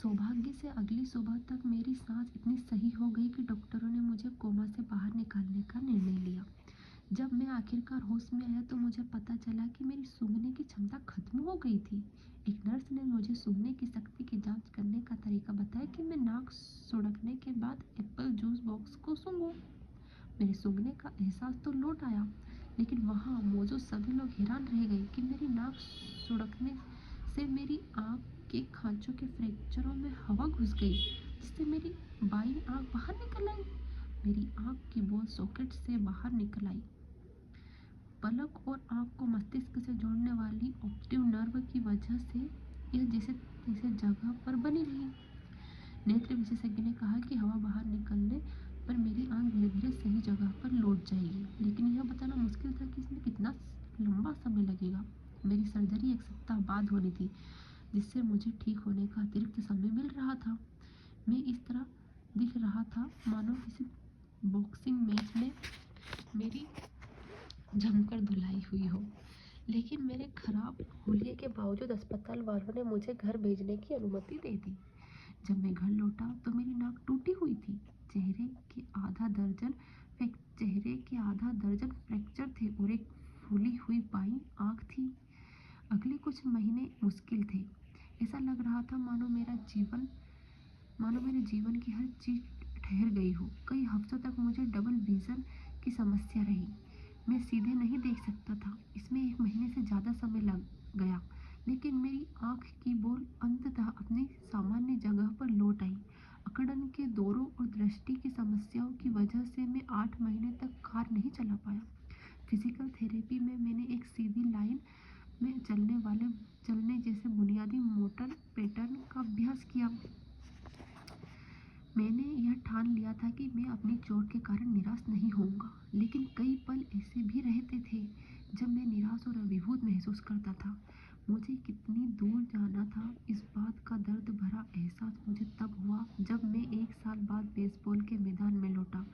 सौभाग्य से अगली सुबह तक मेरी सांस इतनी सही हो गई कि डॉक्टरों ने मुझे कोमा से बाहर निकालने का निर्णय लिया। जब मैं आखिरकार होश में आया तो मुझे पता चला कि मेरी सूंघने की क्षमता खत्म हो गई थी। एक नर्स ने मुझे सूंघने की शक्ति की जांच करने का तरीका बताया कि मैं नाक सुड़कने के बाद एप्पल जूस बॉक्स को सूंघूं। मेरे सूंघने का एहसास तो लौट आया, लेकिन वहाँ मौजूद सभी लोग हैरान रह गए कि मेरी नाक सुड़कने से मेरी आँख के खांचों के फ्रैक्चरों में हवा घुस गई, जिससे मेरी बाईं आँख बाहर निकल आई। मेरी आँख की बॉल सॉकेट से बाहर निकल आई। पलक और आँख को मस्तिष्क से जोड़ने वाली ऑप्टिक नर्व की वजह से यह जैसे तैसे जगह पर बनी रही। नेत्र विशेषज्ञ ने कहा कि हवा बाहर निकलने पर मेरी आँख धीरे धीरे सही जगह पर लौट जाएगी, लेकिन यह बताना मुश्किल था कि इसमें कितना लंबा समय लगेगा। मेरी सर्जरी 1 सप्ताह बाद होनी थी, जिससे मुझे ठीक होने का अतिरिक्त समय मिल रहा था। मैं इस तरह दिख रहा था मानो किसी बॉक्सिंग मैच में मेरी जमकर धुलाई हुई हो। लेकिन मेरे खराब हुलिये के बावजूद अस्पताल वालों ने मुझे घर भेजने की अनुमति दे दी। जब मैं घर लौटा तो मेरी नाक टूटी हुई थी। चेहरे के आधा दर्जन फ्रैक्चर थे और एक फूली हुई बाईं आँख थी। अगले कुछ महीने मुश्किल थे। ऐसा लग रहा था मानो मेरे जीवन की हर चीज ठहर गई हो। कई हफ्तों तक मुझे डबल विजन की समस्या रही। मैं सीधे नहीं देख सकता था। इसमें 1 महीने से ज़्यादा समय लग गया, लेकिन मेरी आँख की बॉल अंततः अपनी सामान्य जगह पर लौट आई। अकड़न के दौरों और दृष्टि की समस्याओं की वजह से मैं 8 महीने तक कार नहीं चला पाया। फिजिकल थेरेपी में मैंने एक सीधी लाइन में चलने जैसे बुनियादी मोटर पैटर्न का अभ्यास किया। मैंने यह ठान लिया था कि मैं अपनी चोट के कारण निराश नहीं होऊंगा, लेकिन कई पल ऐसे भी रहते थे जब मैं निराश और अभिभूत महसूस करता था। मुझे कितनी दूर जाना था, इस बात का दर्द भरा एहसास मुझे तब हुआ जब मैं 1 साल बाद बेसबॉल के मैदान में लौटा।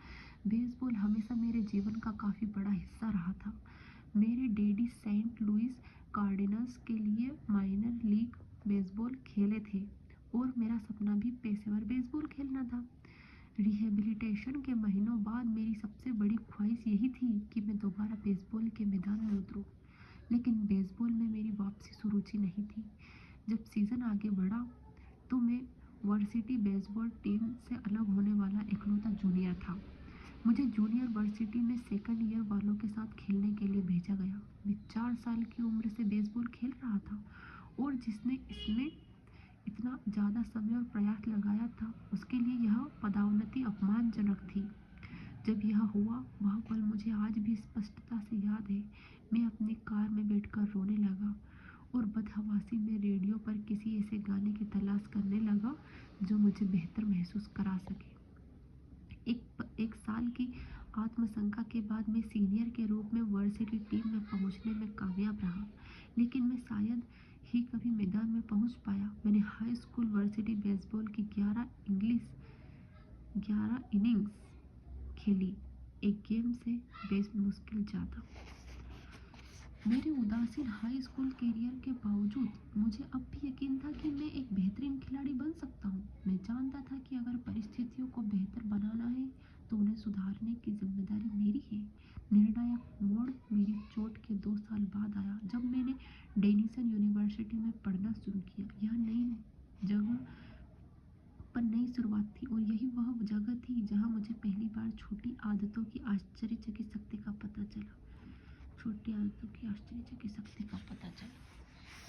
बेसबॉल हमेशा मेरे जीवन का काफ़ी बड़ा हिस्सा रहा था। मेरे डैडी सेंट लुइस कार्डिनल्स के लिए माइनर लीग बेसबॉल खेले थे और मेरा सपना भी पेशेवर बेसबॉल खेलना था। रिहेबिलिटेशन के महीनों बाद मेरी सबसे बड़ी ख्वाहिश यही थी कि मैं दोबारा बेसबॉल के मैदान में उतरूं, लेकिन बेसबॉल में मेरी वापसी सुरुचि नहीं थी। जब सीज़न आगे बढ़ा तो मैं वर्सिटी बेसबॉल टीम से अलग होने वाला इकलौता जूनियर था। मुझे जूनियर वर्सिटी में सेकंड ईयर वालों के साथ खेलने के लिए भेजा गया। मैं 4 साल की उम्र से बेसबॉल खेल रहा था और जिसने इसमें इतना ज़्यादा समय और प्रयास लगाया था, उसके लिए यह पदोन्नति अपमानजनक थी। जब यह हुआ, वह पल मुझे आज भी स्पष्टता से याद है। मैं अपनी कार में बैठकर रोने लगा और बदहवासी में रेडियो पर किसी ऐसे गाने की तलाश करने लगा जो मुझे बेहतर महसूस करा सके। एक साल की आत्मशंका के बाद मैं सीनियर के रूप में वर्सिटी टीम में पहुंचने में कामयाब रहा, लेकिन मैं शायद ही कभी मैदान में पहुंच पाया। मैंने हाई स्कूल वर्सिटी बेसबॉल की 11 इनिंग्स खेली, एक गेम से बेस मुश्किल ज़्यादा। मेरे उदासीन हाई स्कूल कैरियर के बावजूद मुझे अब भी यकीन था कि मैं एक बेहतरीन खिलाड़ी बन सकता हूँ। मैं जानता था कि अगर परिस्थितियों को बेहतर बनाना है तो उन्हें सुधारने की जिम्मेदारी मेरी है। निर्णायक मोड़ मेरी चोट के 2 साल बाद आया, जब मैंने डेनिसन यूनिवर्सिटी में पढ़ना शुरू किया। यह नई जगह पर नई शुरुआत थी और यही वह जगह थी जहाँ मुझे पहली बार छोटी आदतों की आश्चर्यचकित शक्ति का पता चला।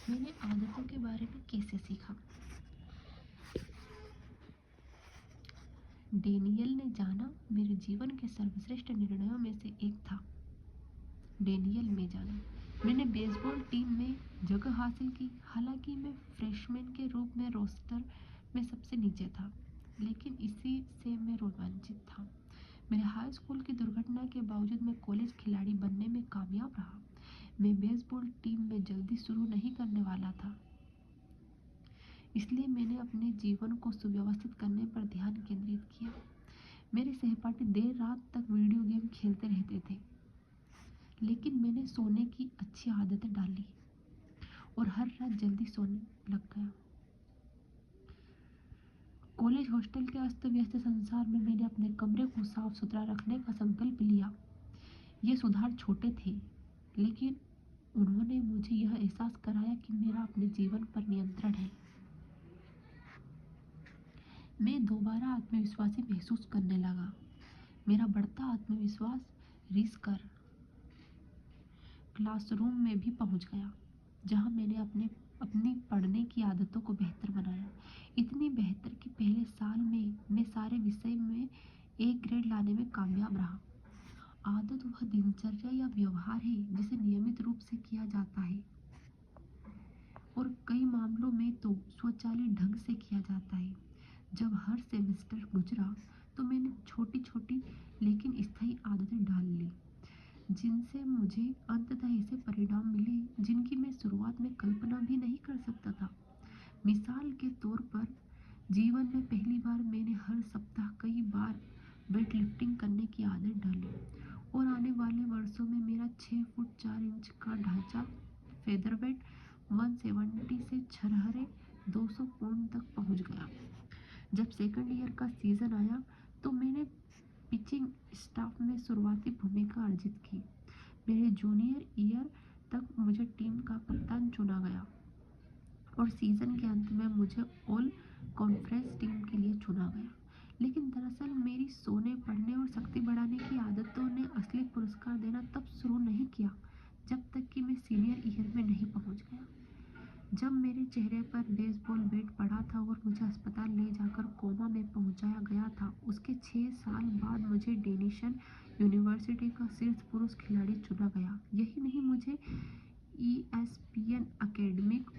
मैंने आदतों के बारे में कैसे सीखा? डेनियल ने जाना मेरे जीवन के सर्वश्रेष्ठ निर्णयों में से एक था। डेनियल में जाना। मैंने बेसबॉल टीम में जगह हासिल की। हालांकि मैं फ्रेशमैन के रूप में रोस्टर में सबसे नीचे था, लेकिन इसी से मैं रोमांचित था। मेरे हाई स्कूल की दुर्घटना के बावजूद मैं कॉलेज खिलाड़ी बनने में कामयाब रहा। मैं बेसबॉल टीम में जल्दी शुरू नहीं करने वाला था, इसलिए मैंने अपने जीवन को सुव्यवस्थित करने पर ध्यान केंद्रित किया। मेरे सहपाठी देर रात तक वीडियो गेम खेलते रहते थे, लेकिन मैंने सोने की अच्छी आदतें डाली और हर रात जल्दी सोने लग गया। कॉलेज हॉस्टल के अस्त व्यस्त संसार में मैंने अपने कमरे को साफ सुथरा रखने का संकल्प लिया। ये सुधार छोटे थे, लेकिन उन्होंने मुझे यह एहसास कराया कि मेरा अपने जीवन पर नियंत्रण है। मैं दोबारा आत्मविश्वासी महसूस करने लगा। मेरा बढ़ता आत्मविश्वास रिस कर क्लासरूम में भी पहुंच गया, जहां मैंने अपनी पढ़ने की आदतों को बेहतर बनाया। इतनी बेहतर कि पहले साल में मैं सारे विषय में एक ग्रेड लाने में कामयाब रहा। आदत वह दिनचर्या या व्यवहार है जिसे नियमित रूप से किया जाता है और कई मामलों में तो स्वचालित ढंग से किया जाता है। जब हर सेमेस्टर गुजरा तो मैंने छोटी छोटी लेकिन स्थायी आदतें डाल ली, जिनसे मुझे अंततः ऐसे परिणाम मिले जिनकी मैं शुरुआत में कल्पना भी नहीं कर सकता था। मिसाल के तौर पर, जीवन में पहली बार मैंने हर सप्ताह कई बार वेट लिफ्टिंग करने की आदत डाली और आने वाले वर्षों में मेरा 6 फुट 4 इंच का ढांचा फेदरवेट 170 से छरहरे 200 पाउंड तक पहुंच गया। जब सेकंड ईयर का सीजन आया तो मैंने पिचिंग स्टाफ में शुरुआती भूमिका अर्जित की। मेरे जूनियर ईयर तक मुझे टीम का कप्तान चुना गया और सीजन के अंत में मुझे ऑल कॉन्फ्रेंस टीम के लिए चुना गया। लेकिन दरअसल मेरी सोने, पढ़ने और शक्ति बढ़ाने की आदतों ने असली पुरस्कार देना तब शुरू नहीं किया जब तक कि मैं सीनियर ईयर में नहीं पहुंच गया। जब मेरे चेहरे पर बेसबॉल बैट पड़ा था और मुझे अस्पताल ले जाकर कोमा में पहुंचाया गया था, उसके 6 साल बाद मुझे डेनिशन यूनिवर्सिटी का शीर्ष पुरुष खिलाड़ी चुना गया। यही नहीं, मुझे ESPN academic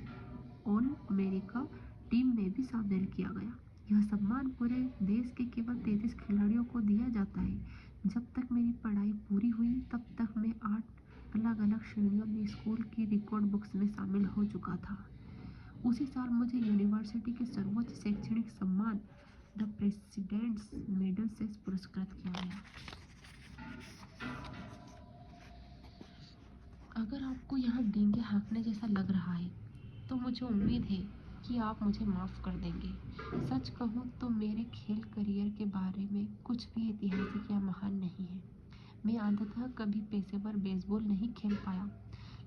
all America team में भी शामिल किया गया। यह सम्मान पूरे देश के केवल 33 खिलाड़ियों को दिया जाता है। जब तक मेरी पढ़ाई पूरी हुई तब तक मैं 8 अलग अलग श्रेणियों में स्कूल की रिकॉर्ड बुक्स में शामिल हो चुका था। उसी साल मुझे यूनिवर्सिटी के सर्वोच्च शैक्षणिक सम्मान द प्रेसिडेंट्स मेडल से पुरस्कृत किया गया। अगर आपको यहाँ डींगे हाँकने जैसा लग रहा है तो मुझे उम्मीद है कि आप मुझे माफ़ कर देंगे। सच कहूँ तो मेरे खेल करियर के बारे में कुछ भी ऐतिहासिक या महान नहीं है। मैं अंततः कभी पेशेवर बेसबॉल नहीं खेल पाया,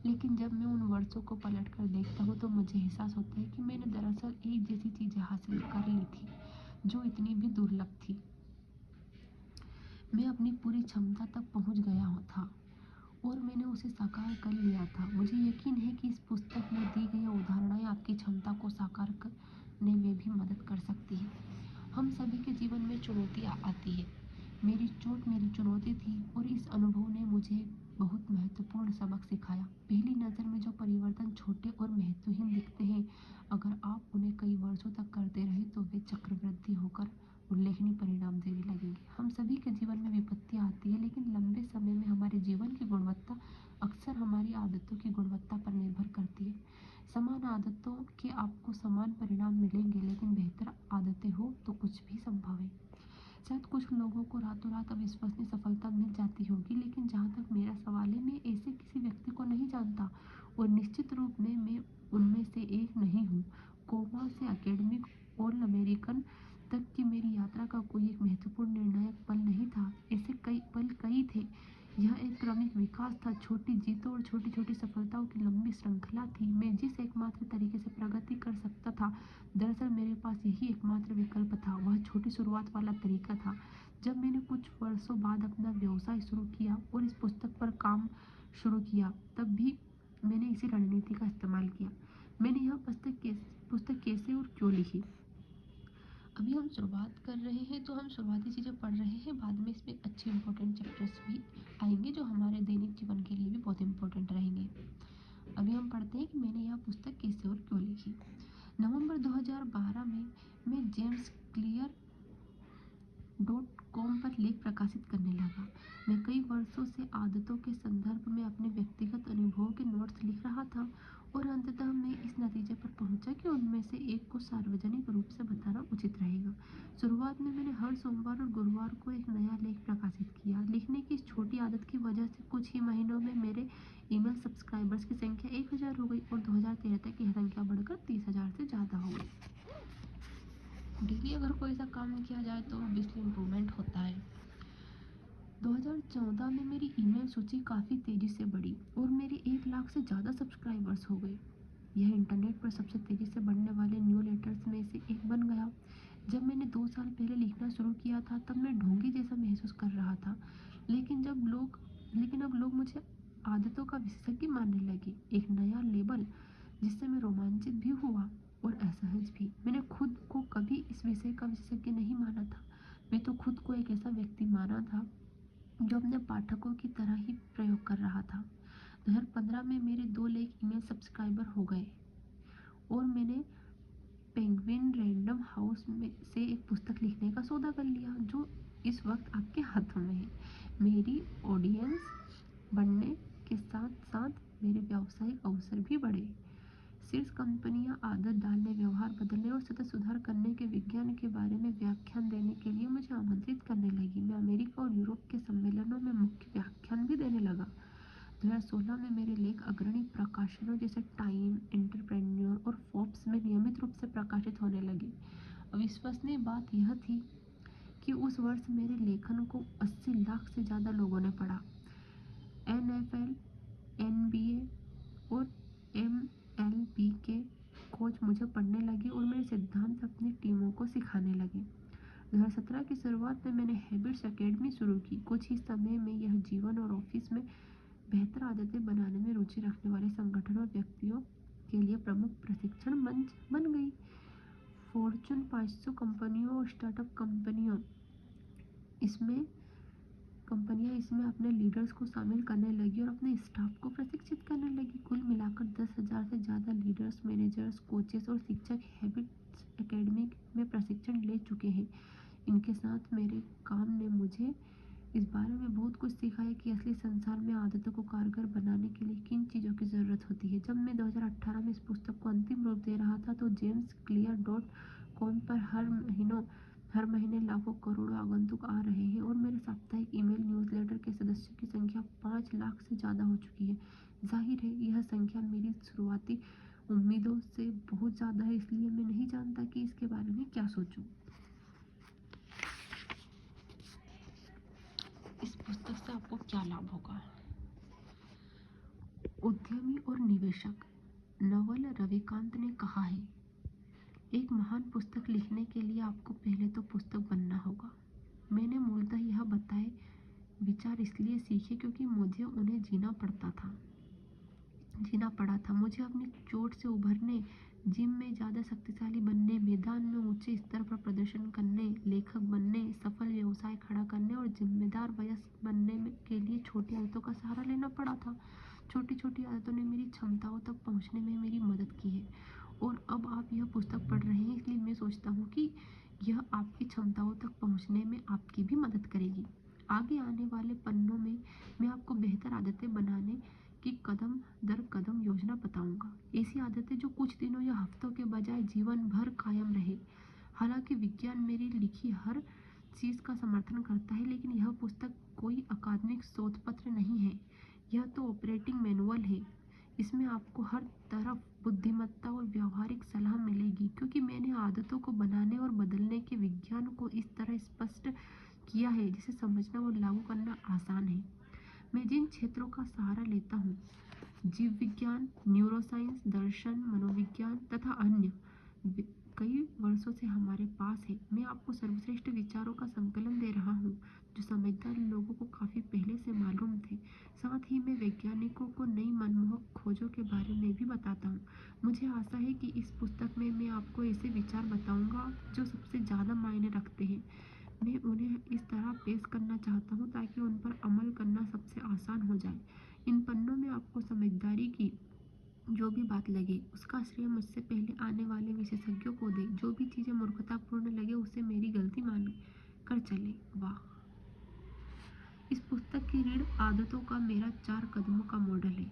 लेकिन जब मैं उन वर्षों को पलट कर देखता हूँ तो मुझे एहसास होता है कि मैंने दरअसल एक जैसी चीज़ें हासिल कर ली थी जो इतनी भी दुर्लभ थी। मैं अपनी पूरी क्षमता तक पहुँच गया था और मैंने उसे साकार कर लिया था। मुझे यकीन है कि इस पुस्तक में दी गई उदाहरणें आपकी क्षमता को साकार करने में भी मदद कर सकती है। हम सभी के जीवन में चुनौतियाँ आती है। मेरी चोट मेरी चुनौती थी और इस अनुभव ने मुझे बहुत महत्वपूर्ण सबक सिखाया। पहली नज़र में जो परिवर्तन छोटे और महत्वहीन दिखते हैं, अगर आप उन्हें कई वर्षों तक करते रहे तो वे चक्रवृद्धि होकर उल्लेखनीय परिणाम देने लगेंगे। हम सभी के जीवन में विपत्तियाँ आती है, लेकिन लंबे समय में हमारे जीवन की गुणवत्ता अक्सर हमारी आदतों की गुणवत्ता पर निर्भर करती है। समान आदतों के आपको समान परिणाम मिलेंगे, लेकिन बेहतर आदतें हो तो कुछ भी संभव है। शायद कुछ लोगों को रातों रात अविश्वसनीय सफलता मिल जाती होगी, लेकिन जहाँ तक मेरा सवाल है, मैं ऐसे किसी व्यक्ति को नहीं जानता और निश्चित रूप में मैं उनमें से एक नहीं हूँ। कोमा से अकेडमिक ऑल अमेरिकन तक की मेरी यात्रा का कोई एक महत्वपूर्ण निर्णायक पल नहीं था। ऐसे कई थे। यह एक क्रमिक विकास था, छोटी जीतों और छोटी छोटी सफलताओं की लंबी श्रृंखला थी। मैं जिस एकमात्र तरीके से प्रगति कर सकता था, दरअसल मेरे पास यही एकमात्र विकल्प था। वह छोटी शुरुआत वाला तरीका था। जब मैंने कुछ वर्षों बाद अपना व्यवसाय शुरू किया और इस पुस्तक पर काम शुरू किया, तब भी मैंने इसी रणनीति का इस्तेमाल किया। मैंने यह पुस्तक कैसे और क्यों लिखी। अभी हम शुरुआत कर रहे हैं तो हम शुरुआती चीज़ें पढ़ रहे हैं, बाद में इसमें अच्छे इंपॉर्टेंट चैप्टर्स भी आएंगे जो हमारे दैनिक जीवन के लिए भी बहुत इंपॉर्टेंट रहेंगे। अभी हम पढ़ते हैं कि मैंने यह पुस्तक कैसे और क्यों लिखी। नवंबर 2012 में मैं जेम्स क्लियर .com पर लेख प्रकाशित करने लगा। मैं कई वर्षों से आदतों के संदर्भ में अपने व्यक्तिगत अनुभवों के नोट्स लिख रहा था और अंततः मैं इस नतीजे पर पहुंचा कि उनमें से एक को सार्वजनिक रूप से बताना उचित रहेगा। शुरुआत में मैंने हर सोमवार और गुरुवार को एक नया लेख प्रकाशित किया। लिखने की इस छोटी आदत की वजह से कुछ ही महीनों में मेरे ईमेल सब्सक्राइबर्स की संख्या 1000 हो गई और 2013 तक यह संख्या बढ़कर 30,000 से ज़्यादा हो गई। डेली अगर कोई सा काम किया जाए तो ऑब्वियसली इम्प्रूवमेंट होता है। 2014 में मेरी ईमेल सूची काफ़ी तेज़ी से बढ़ी और मेरे 1 लाख से ज़्यादा सब्सक्राइबर्स हो गए। यह इंटरनेट पर सबसे तेज़ी से बढ़ने वाले न्यूज़लेटर्स में से एक बन गया। जब मैंने 2 साल पहले लिखना शुरू किया था तब मैं ढोंगी जैसा महसूस कर रहा था, लेकिन अब लोग मुझे आदतों का विशेषज्ञ मानने लगे। एक नया लेबल जिससे मैं रोमांचित भी हुआ और असहज भी। मैंने खुद को कभी इस विषय का विशेषज्ञ नहीं माना था। मैं तो खुद को एक ऐसा व्यक्ति माना था जो अपने पाठकों की तरह ही प्रयोग कर रहा था। 2015 में मेरे 2 लाख ईमेल सब्सक्राइबर हो गए और मैंने पेंगुइन रैंडम हाउस में से एक पुस्तक लिखने का सौदा कर लिया जो इस वक्त आपके हाथों में है। मेरी ऑडियंस बढ़ने के साथ साथ मेरे व्यावसायिक अवसर भी बढ़े। शीर्ष कंपनियां आदत डालने, व्यवहार बदलने और सतत सुधार करने के विज्ञान के बारे में व्याख्यान देने के लिए मुझे आमंत्रित करने लगी। मैं अमेरिका और यूरोप के सम्मेलनों में मुख्य व्याख्यान भी देने लगा। 2016 में मेरे लेख अग्रणी प्रकाशनों जैसे टाइम, एंटरप्रेन्योर और फोर्ब्स में नियमित रूप से प्रकाशित होने लगे। अविश्वसनीय बात यह थी कि उस वर्ष मेरे लेखन को 80 लाख से ज़्यादा लोगों ने पढ़ा। NFL, NBA और MLB के कोच मुझे पढ़ने लगे और मेरे सिद्धांत अपनी टीमों को सिखाने लगे। 2017 की शुरुआत में मैंने हैबिट्स अकेडमी शुरू की। कुछ ही समय में यह जीवन और ऑफिस में बेहतर आदतें बनाने में रुचि रखने वाले संगठनों और व्यक्तियों के लिए प्रमुख प्रशिक्षण मंच बन गई। फॉर्च्यून 500 कंपनियों और स्टार्टअप कंपनियां इसमें अपने लीडर्स को शामिल करने लगी और अपने स्टाफ को प्रशिक्षित करने लगी। कुल मिलाकर 10,000 से ज़्यादा लीडर्स, मैनेजर्स, कोचेस और शिक्षक हैबिट्स एकेडमी में प्रशिक्षण ले चुके हैं। इनके साथ मेरे काम ने मुझे इस बारे में बहुत कुछ सिखाया कि असली संसार में आदतों को कारगर बनाने के लिए किन चीज़ों की ज़रूरत होती है। जब मैं 2018 में इस पुस्तक को अंतिम रूप दे रहा था तो JamesClear.com पर हर महीने लाखों करोड़ों आगंतुक आ रहे हैं और मेरे साप्ताहिक ईमेल न्यूज़लेटर के सदस्यों की संख्या 5 लाख से ज़्यादा हो चुकी है। जाहिर है यह संख्या मेरी शुरुआती उम्मीदों से बहुत ज़्यादा है, इसलिए मैं नहीं जानता कि इसके बारे में क्या सोचूं। इस पुस्तक से आपको क्या लाभ होगा? उद्यमी और निवेशक। नवल रविकांत ने कहा है, एक महान पुस्तक लिखने के लिए आपको पहले तो पुस्तक बनना होगा। मैंने मूलतः यह बताए विचार इसलिए सीखे क्योंकि मुझे उन्हें जीना पड़ा था। मुझे अपनी चोट से उभरने, जिम में ज़्यादा शक्तिशाली बनने, मैदान में ऊंचे स्तर पर प्रदर्शन करने, लेखक बनने, सफल व्यवसाय खड़ा करने और जिम्मेदार वयस्क बनने के लिए छोटी आदतों का सहारा लेना पड़ा था। छोटी छोटी आदतों ने मेरी क्षमताओं तक पहुंचने में मेरी मदद की है और अब आप यह पुस्तक पढ़ रहे हैं, इसलिए मैं सोचता हूँ कि यह आपकी क्षमताओं तक पहुंचने में आपकी भी मदद करेगी। आगे आने वाले पन्नों में मैं आपको बेहतर आदतें बनाने की कदम दर कदम योजना बताऊंगा। ऐसी आदतें जो कुछ दिनों या हफ्तों के बजाय जीवन भर कायम रहे। हालांकि विज्ञान मेरी लिखी हर चीज़ का समर्थन करता है, लेकिन यह पुस्तक कोई अकादमिक शोध पत्र नहीं है। यह तो ऑपरेटिंग मैनुअल है। इसमें आपको हर तरफ बुद्धिमत्ता और व्यावहारिक सलाह मिलेगी, क्योंकि मैंने आदतों को बनाने और बदलने के विज्ञान को इस तरह स्पष्ट किया है जिसे समझना और लागू करना आसान है। मैं जिन क्षेत्रों का सहारा लेता हूँ, जीव विज्ञान, न्यूरोसाइंस, दर्शन, मनोविज्ञान तथा अन्य कई वर्षों से हमारे पास है। मैं आपको सर्वश्रेष्ठ विचारों का संकलन दे रहा हूँ जो समझदार लोगों को काफ़ी पहले से मालूम थे। साथ ही मैं वैज्ञानिकों को नई मनमोहक खोजों के बारे में भी बताता हूँ। मुझे आशा है कि इस पुस्तक में मैं आपको ऐसे विचार बताऊँगा जो सबसे ज़्यादा मायने रखते हैं। मैं उन्हें इस तरह पेश करना चाहता हूँ ताकि उन पर अमल करना सबसे आसान हो जाए। इन पन्नों में आपको समझदारी की जो भी बात लगे उसका श्रेय मुझसे पहले आने वाले विशेषज्ञों को दे। जो भी चीज़ें मूर्खतापूर्ण लगे उसे मेरी गलती मान कर चले। वाह! इस पुस्तक की रीढ़ आदतों का मेरा 4 कदमों का मॉडल है।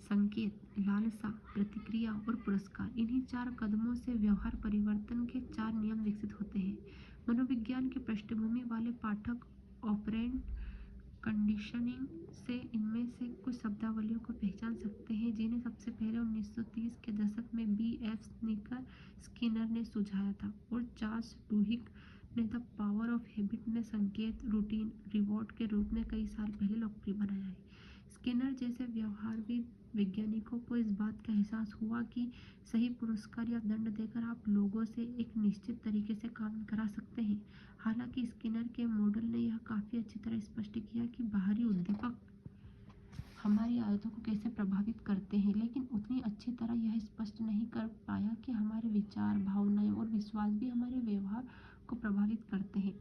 संकेत, लालसा, प्रतिक्रिया और पुरस्कार। इन्हीं 4 कदमों से व्यवहार परिवर्तन के 4 नियम विकसित होते हैं। मनोविज्ञान की पृष्ठभूमि वाले पाठक ऑपरेंट कंडीशनिंग से इनमें से कुछ शब्दावलियों को पहचान सकते हैं जिन्हें सबसे पहले 1930 के दशक में B.F. स्किनर ने सुझाया था और चार्ल्स डुहिक ने द पावर ऑफ हैबिट में संकेत, रूटीन, रिवॉर्ड के रूप में कई साल पहले लोकप्रिय बनाया है। स्किनर जैसे व्यवहारविद वैज्ञानिकों को इस बात का एहसास हुआ कि सही पुरस्कार या दंड देकर आप लोगों से एक निश्चित तरीके से काम करा सकते हैं। हालांकि स्किनर के मॉडल ने यह काफ़ी अच्छी तरह स्पष्ट किया कि बाहरी उद्दीपक हमारी आदतों को कैसे प्रभावित करते हैं, लेकिन उतनी अच्छी तरह यह स्पष्ट नहीं कर पाया कि हमारे विचार, भावनाएं और विश्वास भी हमारे व्यवहार को प्रभावित करते हैं।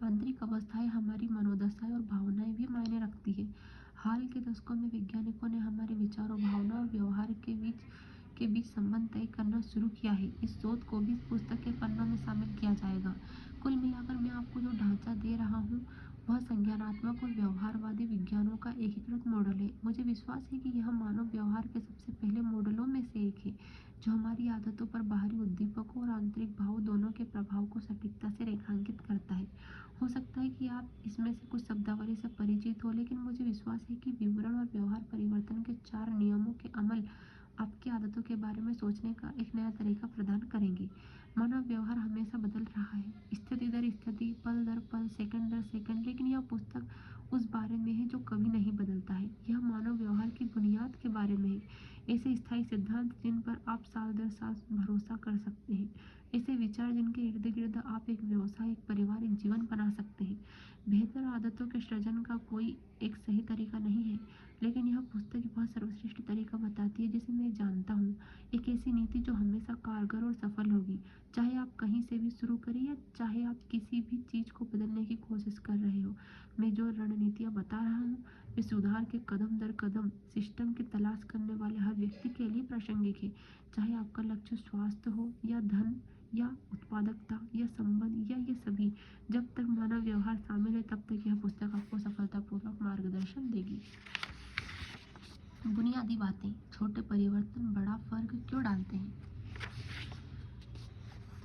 आंतरिक अवस्थाएं, हमारी मनोदशाएं और भावनाएं भी मायने रखती है। हाल के दशकों में वैज्ञानिकों ने हमारे विचारों, भावनाओं और व्यवहार के बीच संबंध तय करना शुरू किया है। इस शोध को भी पुस्तक के पन्नों में शामिल किया जाएगा। कुल मिलाकर मैं आपको जो ढांचा दे रहा हूँ वह संज्ञानात्मक और व्यवहारवादी विज्ञानों का एकीकृत मॉडल है। मुझे विश्वास है कि यह मानव व्यवहार के सबसे पहले मॉडलों में से एक है जो हमारी आदतों पर बाहरी उद्दीपकों और आंतरिक भाव दोनों के प्रभाव को सटीकता से रेखांकित करता है। हो सकता है कि आप इसमें से कुछ शब्दावली से परिचित हो, लेकिन मुझे विश्वास है कि विवरण और व्यवहार परिवर्तन के 4 नियमों के अमल आपकी आदतों के बारे में सोचने का एक नया तरीका प्रदान करेंगे। मानव व्यवहार हमेशा बदल रहा है, स्थिति दर स्थिति, पल दर पल, सेकंड दर सेकंड, लेकिन यह पुस्तक उस बारे में है जो कभी नहीं बदलता है। यह मानव व्यवहार की बुनियाद के बारे में है, ऐसे स्थायी सिद्धांत जिन पर आप साल दर साल भरोसा कर सकते हैं, ऐसे विचार जिनके इर्द गिर्द आप एक व्यवसाय, एक परिवार, एक जीवन बना सकते हैं। बेहतर आदतों के सृजन का कोई एक सही तरीका नहीं है, लेकिन यह पुस्तक वह सर्वश्रेष्ठ तरीका बताती है जिसे मैं जानता हूँ। एक ऐसी नीति जो हमेशा कारगर और सफल होगी, चाहे आप कहीं से भी शुरू करें या चाहे आप किसी भी चीज़ को बदलने की कोशिश कर रहे हो। मैं जो रणनीतियाँ बता रहा हूँ वे सुधार के कदम दर कदम सिस्टम की तलाश करने वाले हर व्यक्ति के लिए प्रासंगिक है, चाहे आपका लक्ष्य स्वास्थ्य हो या धन या उत्पादकता या संबंध या ये सभी। जब तक मानव व्यवहार शामिल है तब तक यह पुस्तक आपको सफलतापूर्वक मार्गदर्शन देगी। बुनियादी बातें, छोटे परिवर्तन बड़ा फर्क क्यों डालते हैं?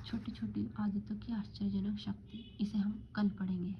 छोटी छोटी आदतों की आश्चर्यजनक शक्ति, इसे हम कल पढ़ेंगे।